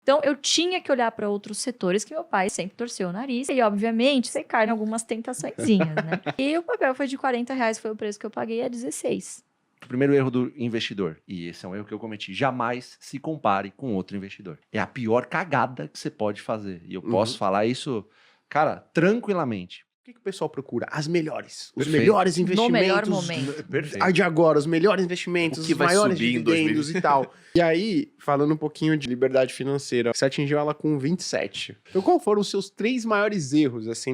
Então, eu tinha que olhar para outros setores que meu pai sempre torceu o nariz. E, obviamente, você cai em algumas tentaçõezinhas, né? E o papel foi de R$40, foi o preço que eu paguei a 16. O primeiro erro do investidor, e esse é um erro que eu cometi, jamais se compare com outro investidor. É a pior cagada que você pode fazer. E eu posso falar isso, cara, tranquilamente. O que o pessoal procura? As melhores. Os Perfeito. melhores No investimentos. melhor momento. Perfeito. A de agora, os melhores investimentos, O que os vai maiores subir em dividendos e tal. E aí, falando um pouquinho de liberdade financeira, você atingiu ela com 27. Então, qual foram os seus 3 maiores erros, assim,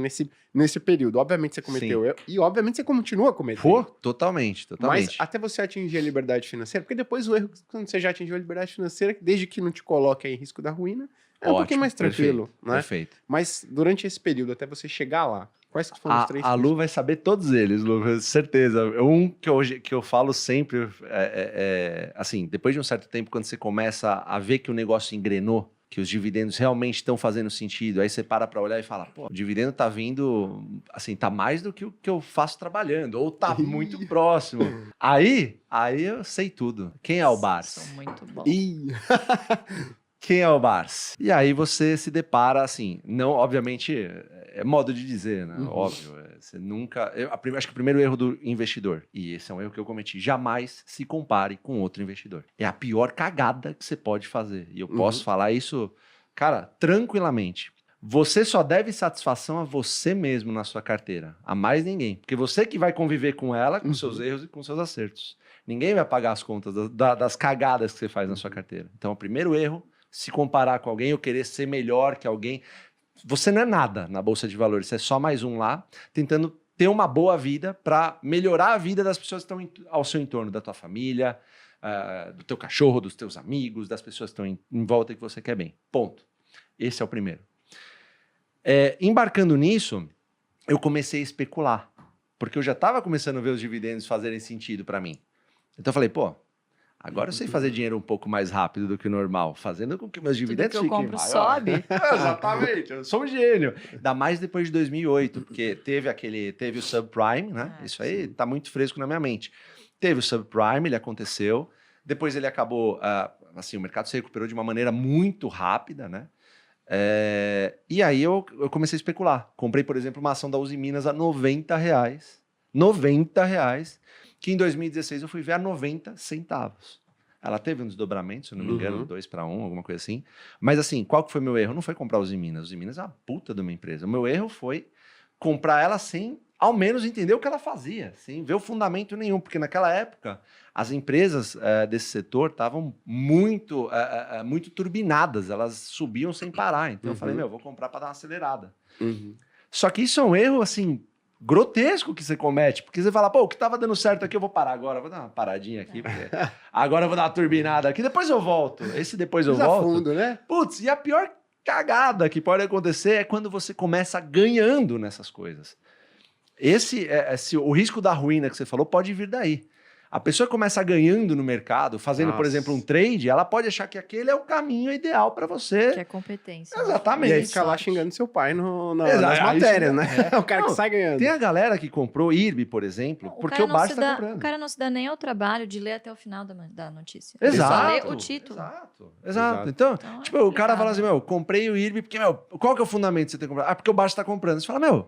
nesse período? Obviamente você cometeu erro, e obviamente você continua cometendo. Pô, totalmente. Mas até você atingir a liberdade financeira, porque depois o erro, quando você já atingiu a liberdade financeira, desde que não te coloque em risco da ruína, é um pouquinho mais tranquilo, né? Perfeito. Mas durante esse período, até você chegar lá, quais que foram os 3 A Lu vai saber todos eles, Lu, certeza. Um que eu falo sempre, assim, depois de um certo tempo, quando você começa a ver que o negócio engrenou, que os dividendos realmente estão fazendo sentido, aí você para olhar e fala, pô, o dividendo tá vindo, assim, tá mais do que o que eu faço trabalhando, ou tá muito próximo. Aí eu sei tudo. Quem é o Barsi? São muito bons. Ih. Quem é o Barsi? E aí você se depara, assim, não, obviamente, é modo de dizer, né? Óbvio, você nunca... acho que o primeiro erro do investidor, e esse é um erro que eu cometi, jamais se compare com outro investidor. É a pior cagada que você pode fazer. E eu posso falar isso, cara, tranquilamente. Você só deve satisfação a você mesmo na sua carteira, a mais ninguém. Porque você que vai conviver com ela, com seus erros e com seus acertos. Ninguém vai pagar as contas das cagadas que você faz na sua carteira. Então, o primeiro erro, se comparar com alguém ou querer ser melhor que alguém. Você não é nada na Bolsa de Valores, você é só mais um lá, tentando ter uma boa vida para melhorar a vida das pessoas que estão ao seu entorno, da tua família, do teu cachorro, dos teus amigos, das pessoas que estão em volta que você quer bem. Ponto. Esse é o primeiro. Embarcando nisso, eu comecei a especular, porque eu já estava começando a ver os dividendos fazerem sentido para mim. Então eu falei, pô, agora eu sei fazer dinheiro um pouco mais rápido do que o normal, fazendo com que meus dividendos Tudo que eu fiquem compro maior. sobe. Exatamente, eu sou um gênio. Ainda mais depois de 2008, porque teve o subprime, né? Isso aí tá muito fresco na minha mente. Teve o subprime, ele aconteceu. Depois ele acabou, assim, o mercado se recuperou de uma maneira muito rápida, né? E aí eu comecei a especular. Comprei, por exemplo, uma ação da Uzi Minas a R$90. R$90, que em 2016 eu fui ver a 90 centavos. Ela teve um desdobramento, se eu não me engano, 2-1, alguma coisa assim. Mas assim, qual que foi meu erro? Não foi comprar Uzi Minas. Uzi Minas é uma puta de uma empresa. O meu erro foi comprar ela sem, ao menos, entender o que ela fazia, sem ver o fundamento nenhum. Porque naquela época, as empresas desse setor estavam muito turbinadas. Elas subiam sem parar. Então eu falei, vou comprar para dar uma acelerada. Só que isso é um erro, assim, grotesco que você comete, porque você fala, pô, o que tava dando certo aqui, eu vou parar agora, vou dar uma paradinha aqui, porque agora eu vou dar uma turbinada aqui, depois eu volto. Esse depois eu volto. Fundo, né? Putz, e a pior cagada que pode acontecer é quando você começa ganhando nessas coisas. O risco da ruína que você falou pode vir daí. A pessoa começa ganhando no mercado, fazendo, por exemplo, um trade, ela pode achar que aquele é o caminho ideal para você. Que é competência. Exatamente. E aí fica lá xingando seu pai nas matérias, né? O cara que sai ganhando. Tem a galera que comprou IRB, por exemplo, porque o Barça está comprando. O cara não se dá nem ao trabalho de ler até o final da notícia. Exato. Só lê o título. Exato. Então tipo, o cara fala assim, comprei o IRB, porque, qual que é o fundamento que você tem que comprar? Porque o Barça está comprando. Você fala,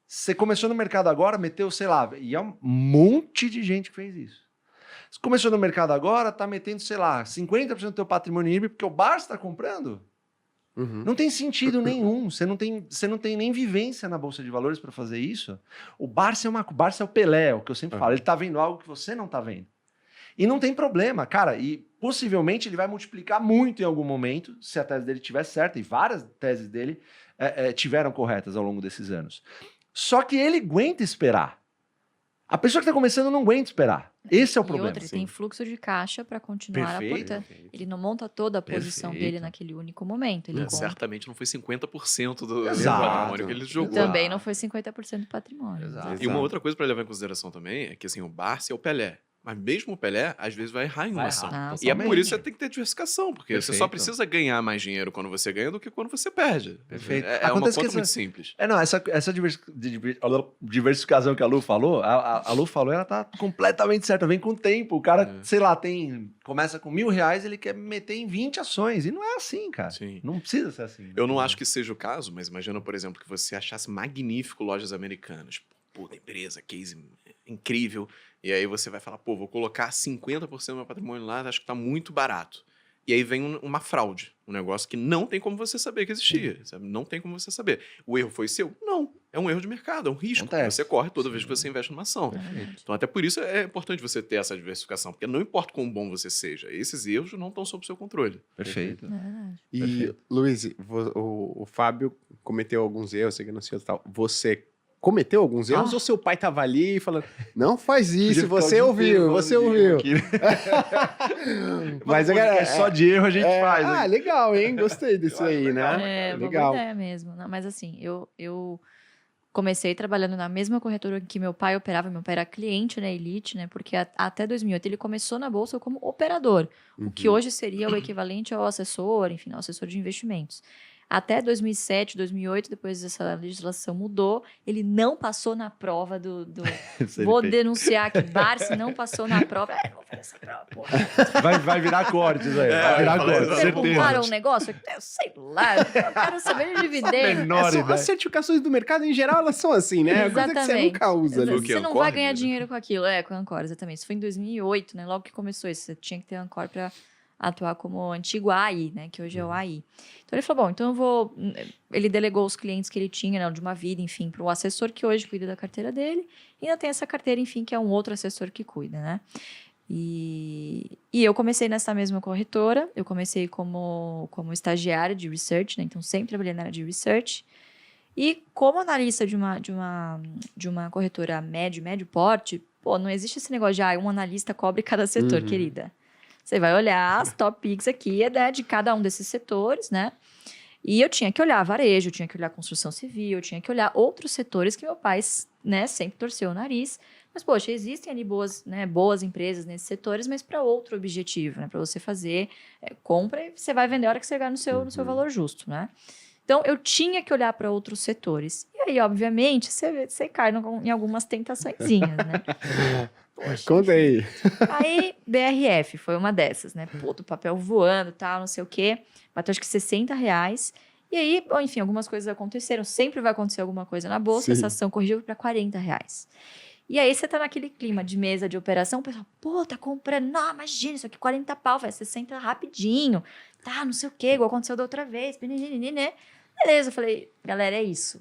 você começou no mercado agora, meteu, sei lá, e é um monte de gente que fez isso. Você começou no mercado agora, tá metendo, sei lá, 50% do teu patrimônio IRB porque o Barça está comprando. Não tem sentido nenhum. Você não tem nem vivência na Bolsa de Valores para fazer isso. O Barça é o Pelé, o que eu sempre falo. Ele tá vendo algo que você não tá vendo. E não tem problema, cara. E possivelmente ele vai multiplicar muito em algum momento, se a tese dele estiver certa, e várias teses dele tiveram corretas ao longo desses anos. Só que ele aguenta esperar. A pessoa que está começando não aguenta esperar. Esse é o problema. Ele tem fluxo de caixa para continuar aportando. Ele não monta toda a posição dele naquele único momento. Ele certamente não foi 50% do patrimônio que ele jogou. E também não foi 50% do patrimônio. E uma outra coisa para levar em consideração também é que assim, o Barça é o Pelé. Mas mesmo o Pelé, às vezes vai errar em uma Vai ação. errar, Ah, E é totalmente. por isso que você tem que ter diversificação, porque você só Perfeito. precisa ganhar mais dinheiro quando você ganha do que quando você perde. Perfeito. É uma Acontece conta que muito essa- simples. Não, essa diversificação que a Lu falou, a Lu falou, ela tá completamente certa, vem com o tempo. O cara, É. sei lá, começa com R$1.000, ele quer meter em 20 ações. E não é assim, cara. Sim. Não precisa ser assim. Eu não acho que seja o caso, mas imagina, por exemplo, que você achasse magnífico lojas americanas. Puta empresa, case incrível. E aí você vai falar, pô, vou colocar 50% do meu patrimônio lá, acho que tá muito barato. E aí vem uma fraude, um negócio que não tem como você saber que existia, sabe? Não tem como você saber. O erro foi seu? Não. É um erro de mercado, é um risco que Acontece. você corre toda vez que você investe numa ação. Verdade. Então, até por isso é importante você ter essa diversificação, porque não importa quão bom você seja, esses erros não estão sob seu controle. Perfeito. Verdade. E, Perfeito. Luiz, o Fábio cometeu alguns erros, você que não sei e tal. Você cometeu alguns erros ou seu pai tava ali falando, não faz isso, você ouviu, você ouviu. Mas agora- só de erro a gente faz. Ah, né? legal, hein? Gostei disso aí, né? É, uma legal. boa ideia mesmo. Não, mas assim, eu comecei trabalhando na mesma corretora que meu pai operava. Meu pai era cliente na Elite, né? Porque até 2008 ele começou na bolsa como operador, o que hoje seria o equivalente ao assessor, enfim, ao assessor de investimentos. Até 2007, 2008, depois essa legislação mudou, ele não passou na prova Vou denunciar que Barsi não passou na prova. Não vou fazer essa prova, porra. Vai virar corte isso aí. Vai virar fala corte, isso. Você compraram certeza. um negócio? Eu sei lá, eu quero saber de dividendo. menor ideia. As certificações do mercado, em geral, elas são assim, né? Coisa que você Exatamente. nunca usa ali. Do que Você não Ancor, vai ganhar né? dinheiro com aquilo. Com a Ancor, exatamente. Isso foi em 2008, né? Logo que começou isso. Você tinha que ter Ancor para atuar como antigo AI, né? Que hoje é o AI. Então ele falou, bom, então eu vou... Ele delegou os clientes que ele tinha, né, de uma vida, enfim, para o assessor que hoje cuida da carteira dele. E ainda tem essa carteira, enfim, que é um outro assessor que cuida, né? E eu comecei nessa mesma corretora. Eu comecei como estagiária de research, né? Então sempre trabalhei na área de research. E como analista de uma corretora médio porte, pô, não existe esse negócio de um analista cobre cada setor, querida. Você vai olhar as top picks aqui, de cada um desses setores, né? E eu tinha que olhar varejo, eu tinha que olhar construção civil, eu tinha que olhar outros setores que meu pai, né, sempre torceu o nariz. Mas, poxa, existem ali boas empresas nesses setores, mas para outro objetivo, né? Para você fazer compra e você vai vender a hora que você chegar no seu valor justo, né? Então, eu tinha que olhar para outros setores. E aí, obviamente, você cai em algumas tentaçõezinhas, né? Poxa, Conta aí. Aí, BRF foi uma dessas, né? Pô, do papel voando, tal, não sei o quê. Bateu acho que R$60. E aí, bom, enfim, algumas coisas aconteceram. Sempre vai acontecer alguma coisa na bolsa. Sim. Essa ação corrigiu para R$40. E aí, você tá naquele clima de mesa de operação. O pessoal, pô, tá comprando. Não, imagina, isso aqui 40 pau, vai 60 rapidinho. Tá, não sei o quê, igual aconteceu da outra vez. Né? Beleza, eu falei, galera, é isso.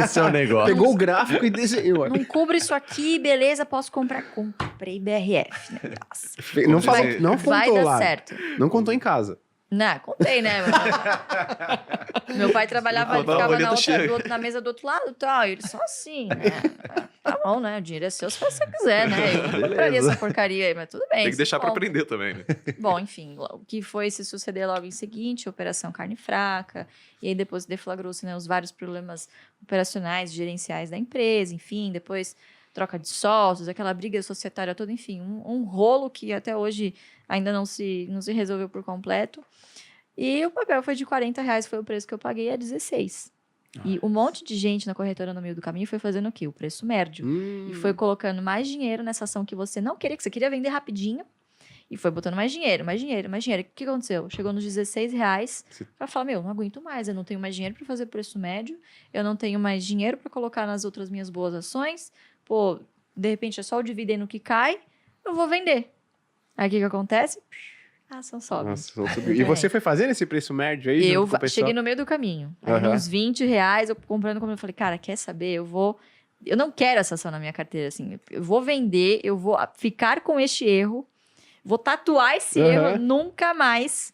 Esse é o negócio. Pegou o gráfico e desenhou. Não cubra isso aqui, beleza, posso comprar. Comprei BRF, né? Nossa, Não falou, não vai contou dar lá. certo. Não contou em casa. Não, contei, né? Meu pai trabalhava, ele Botar uma ficava boleta na mesa do outro lado e tal. E ele só assim, né? Tá bom, né? O dinheiro é seu se você quiser, né? Eu não compraria essa porcaria aí, mas tudo bem. Tem que deixar bom. pra aprender também, né? Bom, enfim, o que foi se suceder logo em seguinte, Operação Carne Fraca, e aí depois deflagrou-se, né, os vários problemas operacionais, gerenciais da empresa, enfim, depois troca de sócios, aquela briga societária toda, enfim, um rolo que até hoje ainda não se resolveu por completo. E o papel foi de R$40, foi o preço que eu paguei a 16. E um monte de gente na corretora no meio do caminho foi fazendo o quê? O preço médio. E foi colocando mais dinheiro nessa ação que você não queria, que você queria vender rapidinho. E foi botando mais dinheiro. O que aconteceu? Chegou nos R$16 para falar, não aguento mais, eu não tenho mais dinheiro para fazer preço médio, eu não tenho mais dinheiro para colocar nas outras minhas boas ações, pô, de repente é só o dividendo que cai, eu vou vender. Aí o que acontece? A ação sobe. Nossa, subiu. E você foi fazendo esse preço médio aí? Eu junto com o pessoal? cheguei no meio do caminho. Aí, Aham. uns R$20, eu comprando, como eu falei, cara, quer saber? Eu não quero essa ação na minha carteira, assim. Eu vou vender, eu vou ficar com este erro, vou tatuar esse erro, nunca mais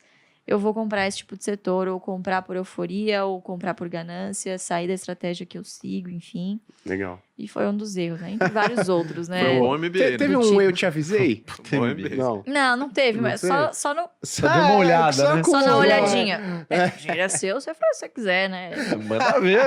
eu vou comprar esse tipo de setor, ou comprar por euforia, ou comprar por ganância, sair da estratégia que eu sigo, enfim. Legal. E foi um dos erros, né? Entre vários outros, né? Foi um bom MBA, né? Teve do um tipo. Eu Te Avisei? Bom MBA. Não. Não teve, Não mas teve? só no... Só deu uma olhada, né? Só na acumulou. olhadinha. O dinheiro é seu, você faz o que você quiser, né? Manda ver.